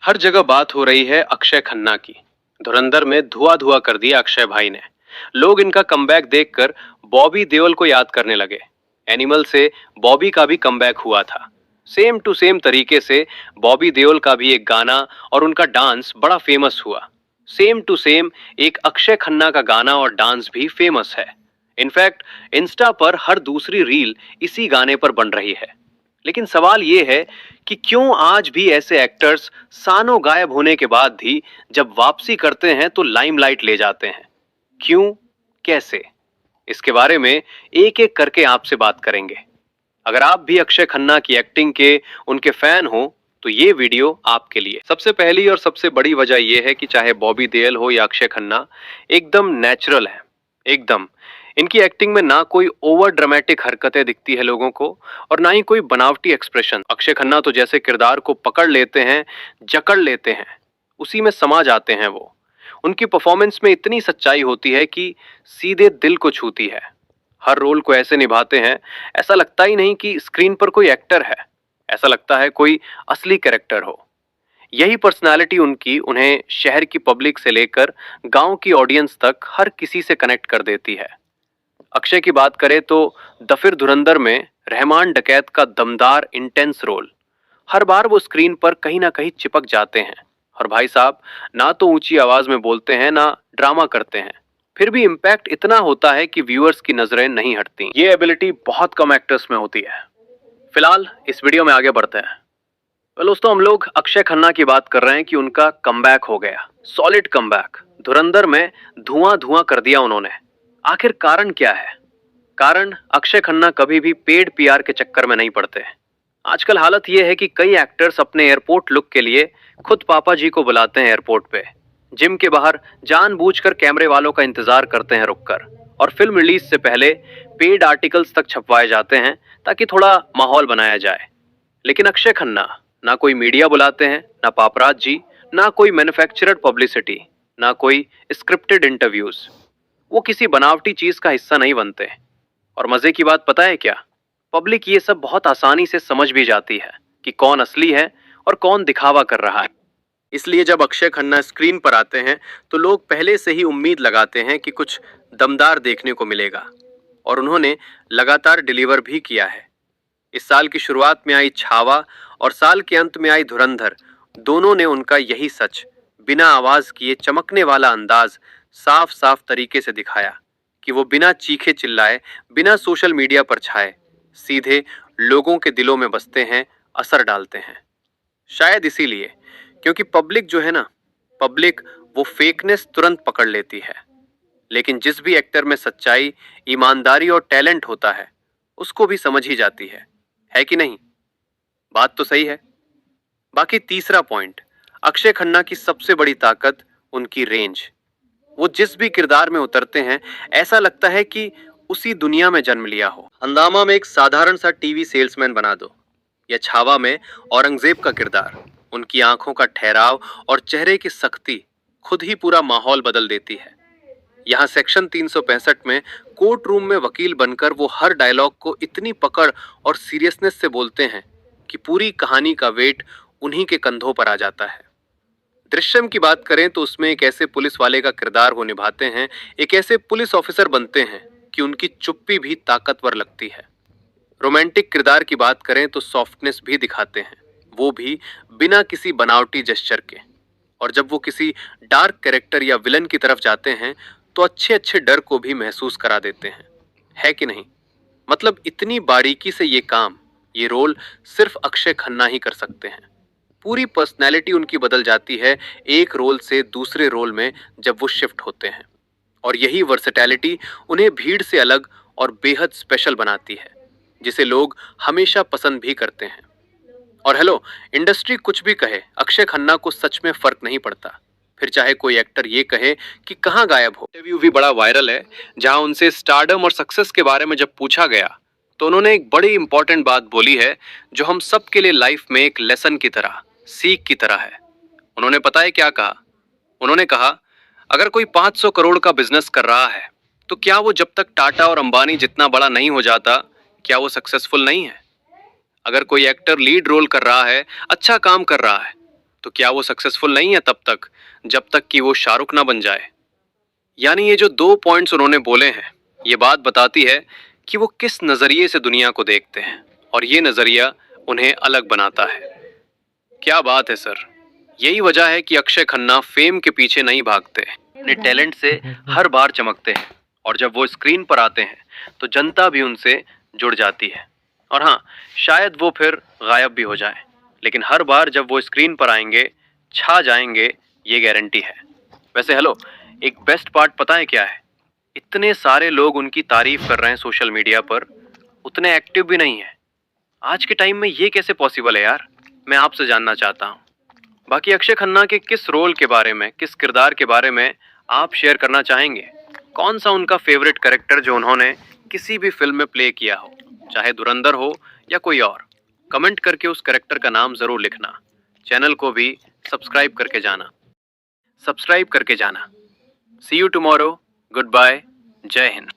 हर जगह बात हो रही है अक्षय खन्ना की। धुरंधर में धुआं धुआं कर दिया अक्षय भाई ने। लोग इनका कमबैक देखकर बॉबी देओल को याद करने लगे। एनिमल से बॉबी का भी कमबैक हुआ था। सेम टू सेम तरीके से बॉबी देओल का भी एक गाना और उनका डांस बड़ा फेमस हुआ। सेम टू सेम एक अक्षय खन्ना का गाना और डांस भी फेमस है। इनफैक्ट इंस्टा पर हर दूसरी रील इसी गाने पर बन रही है। लेकिन सवाल ये है कि क्यों आज भी ऐसे एक्टर्स सालों गायब होने के बाद भी जब वापसी करते हैं तो लाइमलाइट ले जाते हैं? क्यों? कैसे? इसके बारे में एक एक करके आपसे बात करेंगे। अगर आप भी अक्षय खन्ना की एक्टिंग के उनके फैन हो तो ये वीडियो आपके लिए। सबसे पहली और सबसे बड़ी वजह यह है कि चाहे बॉबी देओल हो या अक्षय खन्ना, एकदम नेचुरल है। एकदम इनकी एक्टिंग में ना कोई ओवर ड्रामेटिक हरकतें दिखती है लोगों को और ना ही कोई बनावटी एक्सप्रेशन। अक्षय खन्ना तो जैसे किरदार को पकड़ लेते हैं, जकड़ लेते हैं, उसी में समा जाते हैं वो। उनकी परफॉर्मेंस में इतनी सच्चाई होती है कि सीधे दिल को छूती है। हर रोल को ऐसे निभाते हैं, ऐसा लगता ही नहीं कि स्क्रीन पर कोई एक्टर है, ऐसा लगता है कोई असली कैरेक्टर हो। यही पर्सनालिटी उनकी उन्हें शहर की पब्लिक से लेकर गांव की ऑडियंस तक हर किसी से कनेक्ट कर देती है। अक्षय की बात करें तो द फिर धुरंधर में रहमान डकैत का दमदार इंटेंस रोल, हर बार वो स्क्रीन पर कहीं ना कहीं चिपक जाते हैं। और भाई साहब, ना तो ऊंची आवाज में बोलते हैं ना ड्रामा करते हैं, फिर भी इम्पैक्ट इतना होता है कि व्यूअर्स की नजरें नहीं हटती। ये एबिलिटी बहुत कम एक्टर्स में होती है। फिलहाल इस वीडियो में आगे बढ़ते हैं। दोस्तों, हम लोग अक्षय खन्ना की बात कर रहे हैं कि उनका कमबैक हो गया, सॉलिड कमबैक। धुरंधर में धुआं धुआं कर दिया उन्होंने। आखिर कारण क्या है? कारण अक्षय खन्ना कभी भी पेड पीआर के चक्कर में नहीं पड़ते। आजकल हालत यह है कि कई एक्टर्स अपने एयरपोर्ट लुक के लिए खुद पापा जी को बुलाते हैं एयरपोर्ट पे, जिम के बाहर जानबूझकर कैमरे वालों का इंतजार करते हैं रुककर, और फिल्म रिलीज से पहले पेड आर्टिकल्स तक छपवाए जाते हैं ताकि थोड़ा माहौल बनाया जाए। लेकिन अक्षय खन्ना ना कोई मीडिया बुलाते हैं, ना पापराज जी, ना कोई मैन्युफैक्चरर पब्लिसिटी, ना कोई स्क्रिप्टेड इंटरव्यूज। वो किसी बनावटी चीज का हिस्सा नहीं बनते। और मजे की बात पता है क्या? पब्लिक ये सब बहुत आसानी से समझ भी जाती है कि कौन असली है और कौन दिखावा कर रहा है। इसलिए जब अक्षय खन्ना स्क्रीन पर आते हैं तो लोग पहले से ही उम्मीद लगाते हैं कि कुछ दमदार देखने को मिलेगा, और उन्होंने लगातार डिलीवर भी किया है। इस साल की शुरुआत में आई छावा और साल के अंत में आई धुरंधर, दोनों ने उनका यही सच, बिना आवाज किए चमकने वाला अंदाज साफ साफ तरीके से दिखाया कि वो बिना चीखे चिल्लाए, बिना सोशल मीडिया पर छाए, सीधे लोगों के दिलों में बसते हैं, असर डालते हैं। शायद इसीलिए, क्योंकि पब्लिक जो है ना, पब्लिक वो फेकनेस तुरंत पकड़ लेती है। लेकिन जिस भी एक्टर में सच्चाई, ईमानदारी और टैलेंट होता है, उसको भी समझ ही जाती है कि नहीं? बात तो सही है। बाकी तीसरा पॉइंट, अक्षय खन्ना की सबसे बड़ी ताकत उनकी रेंज। वो जिस भी किरदार में उतरते हैं, ऐसा लगता है कि उसी दुनिया में जन्म लिया हो। हंगामा में एक साधारण सा टीवी सेल्समैन बना दो, या छावा में औरंगजेब का किरदार, उनकी आंखों का ठहराव और चेहरे की सख्ती खुद ही पूरा माहौल बदल देती है। यहाँ सेक्शन 365 में कोर्ट रूम में वकील बनकर वो हर डायलॉग को इतनी पकड़ और सीरियसनेस से बोलते हैं कि पूरी कहानी का वेट उन्हीं के कंधों पर आ जाता है। दृश्यम की बात करें तो उसमें एक ऐसे पुलिस वाले का किरदार वो निभाते हैं, एक ऐसे पुलिस ऑफिसर बनते हैं कि उनकी चुप्पी भी ताकतवर लगती है। रोमांटिक किरदार की बात करें तो सॉफ्टनेस भी दिखाते हैं, वो भी बिना किसी बनावटी जेस्चर के। और जब वो किसी डार्क कैरेक्टर या विलन की तरफ जाते हैं तो अच्छे अच्छे डर को भी महसूस करा देते हैं, है कि नहीं? मतलब इतनी बारीकी से ये काम, ये रोल सिर्फ अक्षय खन्ना ही कर सकते हैं। पूरी पर्सनैलिटी उनकी बदल जाती है एक रोल से दूसरे रोल में जब वो शिफ्ट होते हैं, और यही वर्सेटैलिटी उन्हें भीड़ से अलग और बेहद स्पेशल बनाती है, जिसे लोग हमेशा पसंद भी करते हैं। और हेलो, इंडस्ट्री कुछ भी कहे, अक्षय खन्ना को सच में फर्क नहीं पड़ता। फिर चाहे कोई एक्टर ये कहे कि कहाँ गायब हो। इंटरव्यू भी बड़ा वायरल है, जहां उनसे स्टारडम और सक्सेस के बारे में जब पूछा गया तो उन्होंने एक बड़ी इंपॉर्टेंट बात बोली है, जो हम सब के लिए लाइफ में एक लेसन की तरह, सीख की तरह है। उन्होंने पता है क्या कहा? उन्होंने कहा, अगर कोई 500 करोड़ का बिजनेस कर रहा है तो क्या वो जब तक टाटा और अंबानी जितना बड़ा नहीं हो जाता, क्या वो सक्सेसफुल नहीं है? अगर कोई एक्टर लीड रोल कर रहा है, अच्छा काम कर रहा है, तो क्या वो सक्सेसफुल नहीं है तब तक जब तक कि वो शाहरुख ना बन जाए? यानी ये जो 2 पॉइंट्स उन्होंने बोले हैं, ये बात बताती है कि वो किस नजरिए से दुनिया को देखते हैं और ये नजरिया उन्हें अलग बनाता है। क्या बात है सर। यही वजह है कि अक्षय खन्ना फेम के पीछे नहीं भागते, अपने टैलेंट से हर बार चमकते हैं और जब वो स्क्रीन पर आते हैं तो जनता भी उनसे जुड़ जाती है। और हाँ, शायद वो फिर गायब भी हो जाए, लेकिन हर बार जब वो स्क्रीन पर आएंगे छा जाएंगे, ये गारंटी है। वैसे हेलो, एक बेस्ट पार्ट पता है क्या है? इतने सारे लोग उनकी तारीफ कर रहे हैं सोशल मीडिया पर, उतने एक्टिव भी नहीं है। आज के टाइम में ये कैसे पॉसिबल है यार? मैं आपसे जानना चाहता हूँ। बाकी अक्षय खन्ना के किस रोल के बारे में, किस किरदार के बारे में आप शेयर करना चाहेंगे? कौन सा उनका फेवरेट कैरेक्टर जो उन्होंने किसी भी फिल्म में प्ले किया हो, चाहे धुरंधर हो या कोई और? कमेंट करके उस कैरेक्टर का नाम जरूर लिखना। चैनल को भी सब्सक्राइब करके जाना। See you tomorrow. Good bye. जय हिंद।